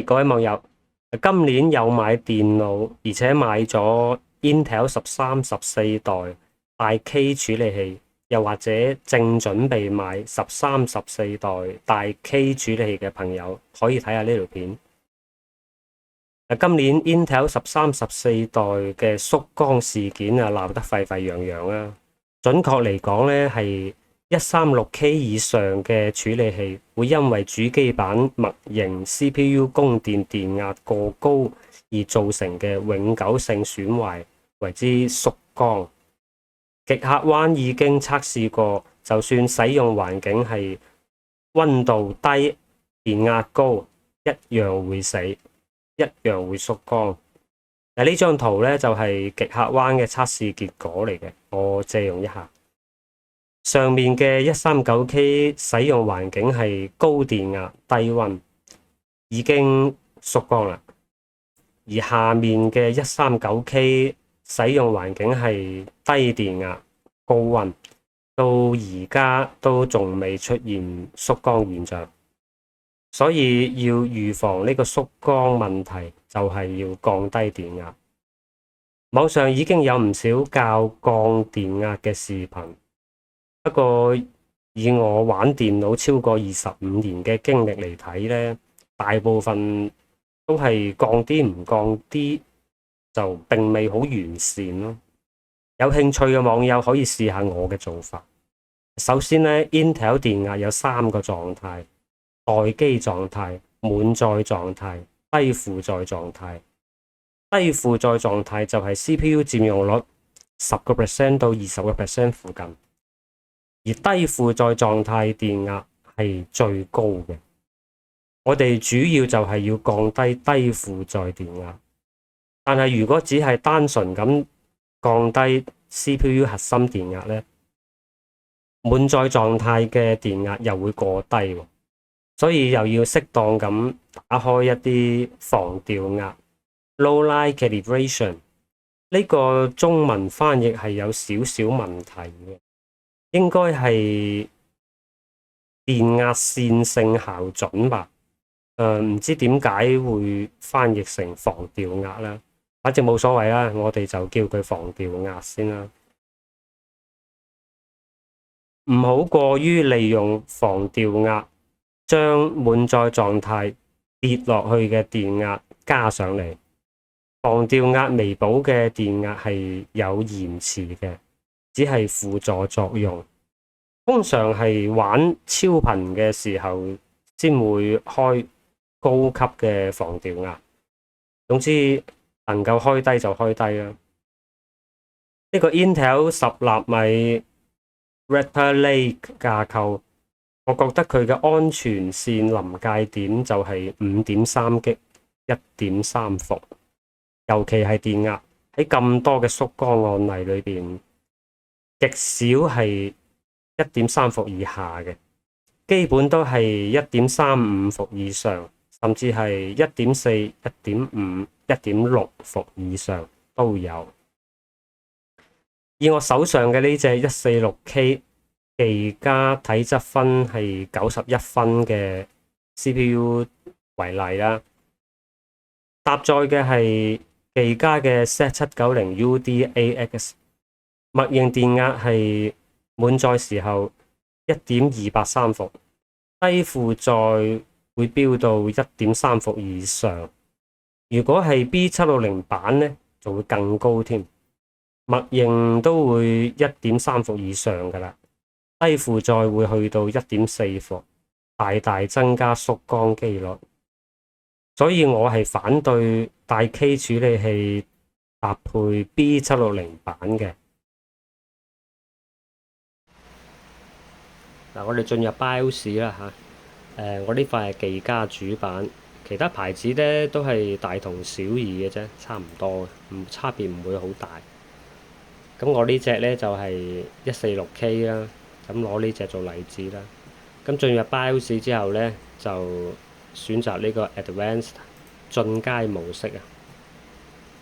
各位網友，今年有買電腦，而且買咗 Intel 13、14代大 K 處理器，又或者正準備買13、14代大 K 處理器嘅朋友，可以睇下呢條片。今年 Intel 13、14代嘅縮光事件鬧得沸沸揚揚啊！準確嚟講咧，係136K 以上嘅處理器會因為主機板模型 CPU 供電電壓過高而造成嘅永久性損壞，為之縮光。極客灣已經測試過，就算使用環境係溫度低、電壓高，一樣會死，一樣會縮光。呢張圖咧就係極客灣嘅測試結果嚟嘅，我借用一下。上面嘅 139K 使用環境係高電壓低溫，已經縮光啦。而下面嘅 139K 使用環境係低電壓高溫，到而家都仲未出現縮光現象。所以要預防呢個縮光問題，就係要降低電壓。網上已經有唔少教降電壓嘅視頻。不過以我玩電腦超過25年嘅經歷嚟睇咧，大部分都係降啲唔降啲，就並未好完善咯。有興趣嘅網友可以試下我嘅做法。首先咧，Intel 電壓有3個狀態：待機狀態、滿載狀態、低負載狀態。低負載狀態就係 CPU 佔用率10% 到20% 附近。而低負載狀態電壓係最高嘅，我哋主要就係要降低低負載電壓。但係如果只係單純咁降低 CPU 核心電壓呢，滿載狀態嘅電壓又會過低，所以又要適當咁打開一啲防掉壓 （low light calibration）。呢個中文翻譯係有少少問題嘅。應該係電壓線性校準吧？唔知點解會翻譯成防掉壓啦，反正冇所謂啦，我哋就叫佢防掉壓先啦。唔好過於利用防掉壓，將滿載狀態跌落去嘅電壓加上嚟。防掉壓彌補嘅電壓係有延遲嘅。只係輔助作用，通常係玩超頻嘅時候先會開高級嘅防掉壓。總之能夠開低就開低啦。呢個 Intel 10納米 Raptor Lake 架構，我覺得佢嘅安全線臨界點就係5.3G 1.3伏，尤其係電壓喺咁多嘅縮光案例裏邊，極少係1.3伏以下嘅，基本都係1.35伏以上，甚至係1.4、1.5、1.6伏以上都有。以我手上嘅呢隻 146K 技嘉體質分係91分嘅 CPU 為例啦，搭載嘅係技嘉嘅 Z790 UDAX。默認電壓係滿載時候1.283伏，低負載會飆到1.3伏以上。如果係 B760 版呢，就會更高添，默認都會1.3伏以上噶啦。低負載會去到1.4伏，大大增加縮光機率。所以我係反對大 K 處理器搭配 B760 版嘅。我哋進入 BIOS 啦嚇。我呢塊係技嘉主板，其他牌子咧都係大同小異嘅啫，差唔多，差別唔會好大。咁我呢隻咧就係 146K 啦，咁攞呢隻做例子啦。咁進入 BIOS 之後咧，就選擇呢個 Advanced 進階模式啊。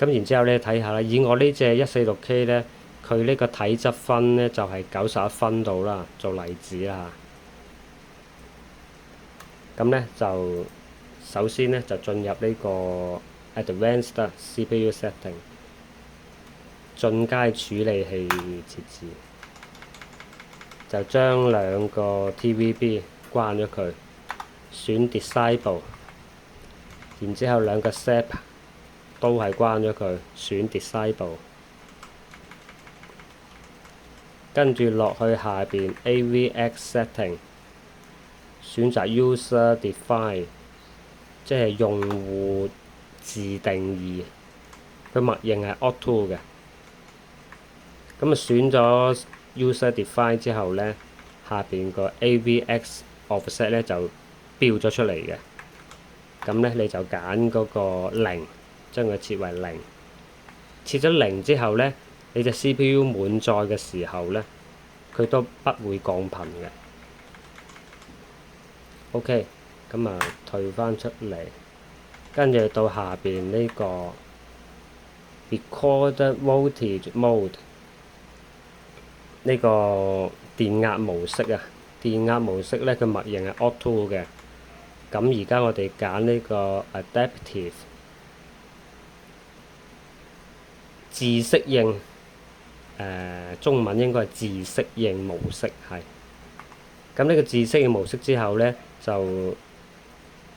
咁然之後咧睇下啦，以我呢隻 146K 咧。佢呢個體質分呢，就係91分度啦，做例子啦。咁呢，就首先咧就進入呢個 Advanced CPU Setting 進階處理器設置，就將兩個 TVB 關咗佢，選 Disable， 然之後兩個 SAP 都係關咗佢，選 Disable， 跟住落去下邊 AVX Setting， 選擇 User Define， 即係用戶自定義，佢默認係 Auto 嘅。咁啊選咗 User Define 之後咧，下邊個 AVX Offset 咧就標咗出嚟嘅。咁咧你就揀嗰個零，將佢設為零。設咗零之後咧，你隻 CPU 滿載嘅時候咧，佢都不會降頻嘅。OK， 咁啊退翻出嚟，跟住到下邊呢個 Record Voltage Mode 呢個電壓模式啊，電壓模式咧佢默認係 Auto 嘅。咁而家我哋揀呢個 Adaptive 自適應，中文應該係自適應模式係。咁呢個自適應模式之後咧，就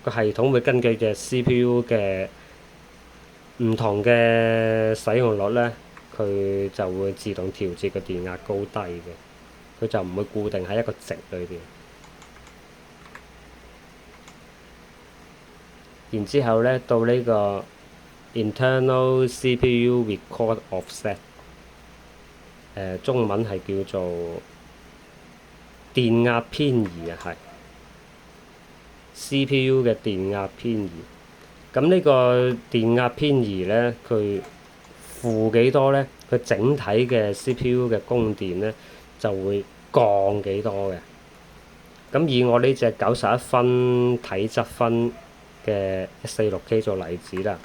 個系統會根據隻 CPU 嘅唔同嘅使用率咧，佢就會自動調節個電壓高低嘅，佢就唔會固定喺一個值裏邊。然之後咧，到呢個 Internal CPU Record Offset， 中文係叫做電壓偏移啊，係 CPU 嘅電壓偏移。咁呢個電壓偏移咧，佢負幾多咧？佢整體嘅 CPU 嘅供電咧就會降幾多嘅。咁以我呢隻91分體質分嘅 146K 做例子啦，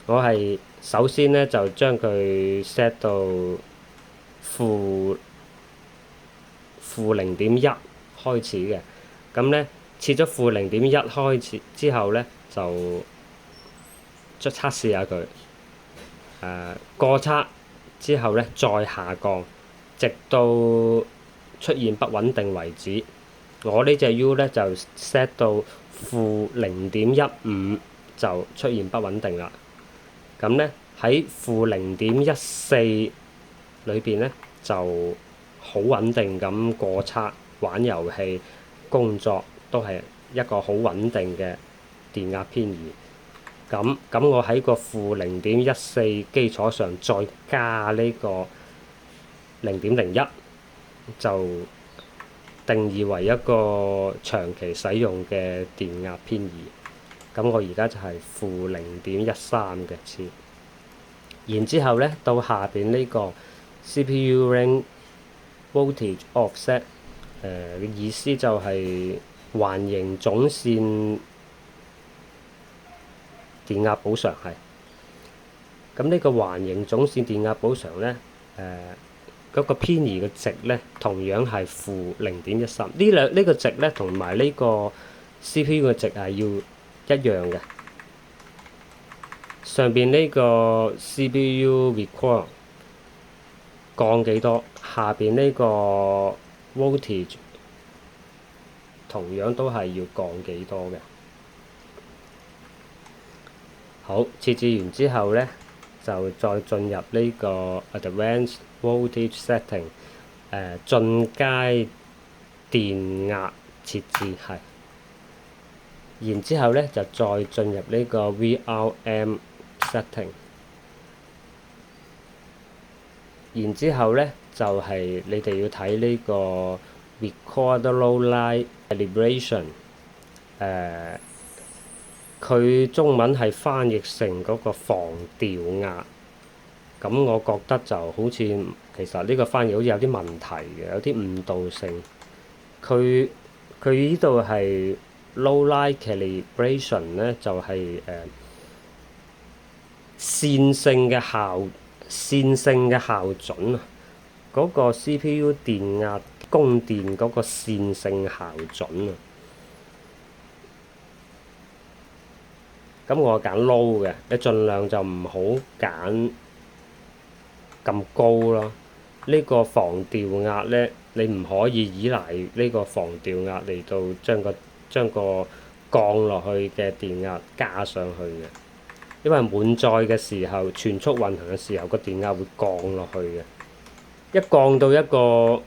我係首先咧就將佢 set 到負0.1開始嘅。咁咧設咗負0.1開始之後咧，就測試下佢，過測之後咧再下降，直到出現不穩定為止。我呢隻 U 咧就 set 到負0.15就出現不穩定啦。咁咧喺負0.14裏邊咧就好穩定咁過測、玩遊戲、工作都係一個好穩定嘅電壓偏移。咁我喺個負0.14基礎上再加呢個0.01，就定義為一個長期使用嘅電壓偏移。咁我而家就係負0.13嘅次。然之後咧，到下邊呢個 CPU Range Voltage Offset， 嘅意思就係環形總線電壓補償係。咁呢個環形總線電壓補償咧，嗰個偏移嘅值咧，同樣係負0.13。呢個值咧，同埋呢個 CPU 嘅值係要一樣嘅。上邊呢個 CPU Record 降幾多，下邊呢個 Voltage 同樣都係要降幾多嘅。好，設置完之後咧，就再進入呢個 Advanced Voltage Setting， 進階電壓設置係。然之後咧，就再進入呢個 VRM Setting。然之後咧，就係你哋要睇呢個 Record Load Line Calibration，佢中文係翻譯成嗰個防調壓。咁我覺得就好似其實呢個翻譯好似有啲問題嘅，有啲誤導性。佢呢度係 Load Line Calibration 咧，就係線性嘅校準啊，嗰個 CPU 電壓供電嗰個線性校準啊。咁我揀 low 嘅，你盡量就唔好揀咁高咯。呢個防掉壓呢，你唔可以依賴呢個防掉壓嚟到將個降落去嘅電壓加上去嘅，因為滿載嘅時候，全速運行嘅時候，個電壓會降落去嘅。一降到一個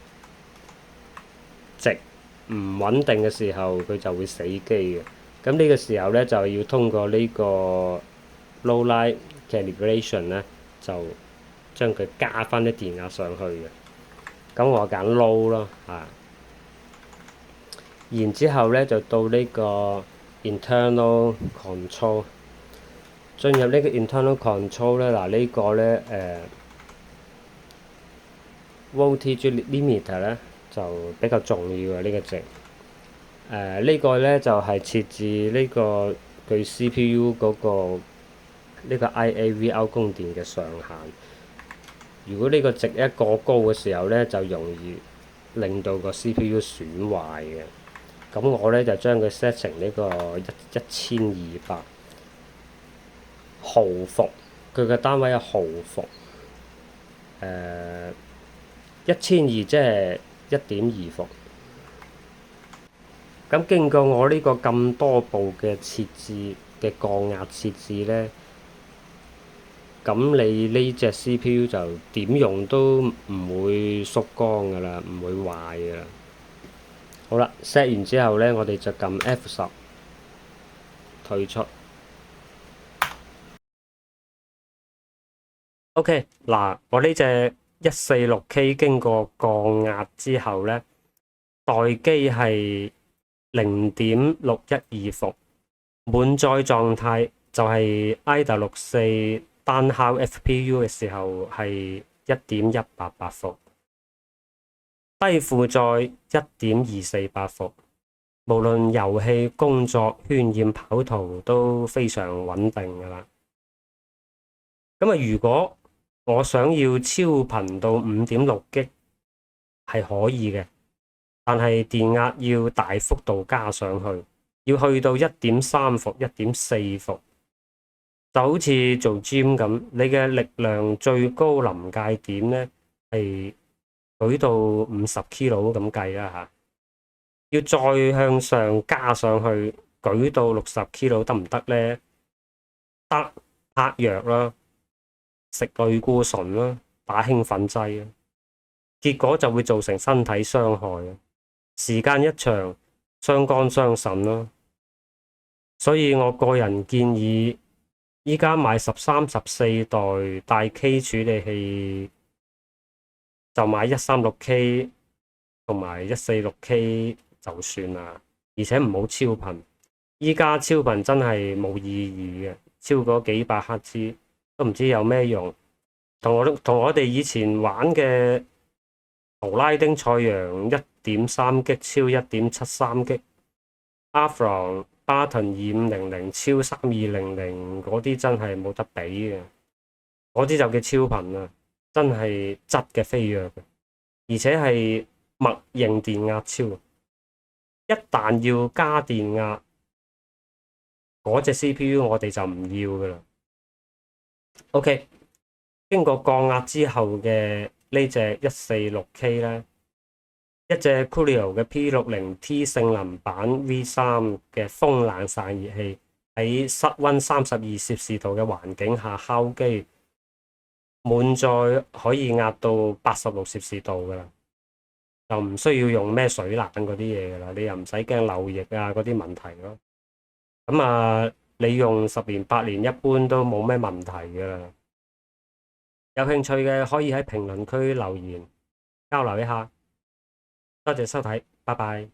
值唔穩定嘅時候，佢就會死機嘅。咁呢個時候呢，就要通過呢個 low light calibration 呢，就將佢加翻啲電壓上去嘅。咁我揀 low 咯嚇。然之後呢，就到呢個 internal control。進入呢個 internal control 呢，嗱呢個呢voltage limiter 呢，就比較重要嘅呢個值。呢個呢，就係設置呢個佢 CPU 嗰個呢個 IAV 供電嘅上限。如果呢個值一過高嘅時候呢，就容易令到個 CPU 損壞嘅。咁我呢，就將佢 set 成呢個1200毫伏，佢嘅單位係毫伏。1200即係1.2伏。咁經過我呢個咁多步嘅設置嘅降壓設置呢，咁你呢隻 CPU 就點用都唔會縮光噶啦，唔會壞噶啦。好啦，set 完之後呢，我哋就撳 F10 退出。OK， 嗱，我呢隻146K 經過降壓之後呢，待機係0.612伏，滿載狀態就係 IDA64單烤 FPU 嘅時候係1.188伏，低負載1.248伏。無論遊戲、工作、渲染、跑圖都非常穩定噶啦。咁啊，如果我想要超頻到5.6G 係可以嘅，但係電壓要大幅度加上去，要去到1.3伏、1.4伏，就好似做 gym 咁，你嘅力量最高臨界點呢係舉到50kg咁計啦嚇，要再向上加上去，舉到60kg得唔得呢？得，拍藥啦，食類固醇啦，打興奮劑啦，結果就會造成身體傷害，時間一長傷肝傷腎咯。所以我個人建議，依家買13、14代大 K 處理器就買136K 同埋146K 就算啦，而且唔好超頻。依家超頻真係冇意義嘅，超過幾百赫茲都唔知有咩用。同我哋以前玩嘅圖拉丁賽揚1.3G 超1.73G Atheron Barton 2500超3200嗰啲真係冇得比嘅，嗰啲就叫超頻啊，真係質嘅飛躍，而且係默認電壓超。一旦要加電壓，嗰隻 CPU 我哋就唔要噶啦。OK， 經過降壓之後嘅呢隻146K 咧，一隻 Coolio 嘅 P60T 性能版 V3 嘅風冷散熱器，喺室溫32攝氏度嘅環境下烤機，滿載可以壓到86攝氏度噶啦，就唔需要用咩水冷嗰啲嘢噶啦，你又唔使驚漏液啊嗰啲問題咯。咁啊，你用10年8年一般都冇咩問題噶啦。有興趣嘅可以喺評論區留言交流一下。多謝收睇，拜拜。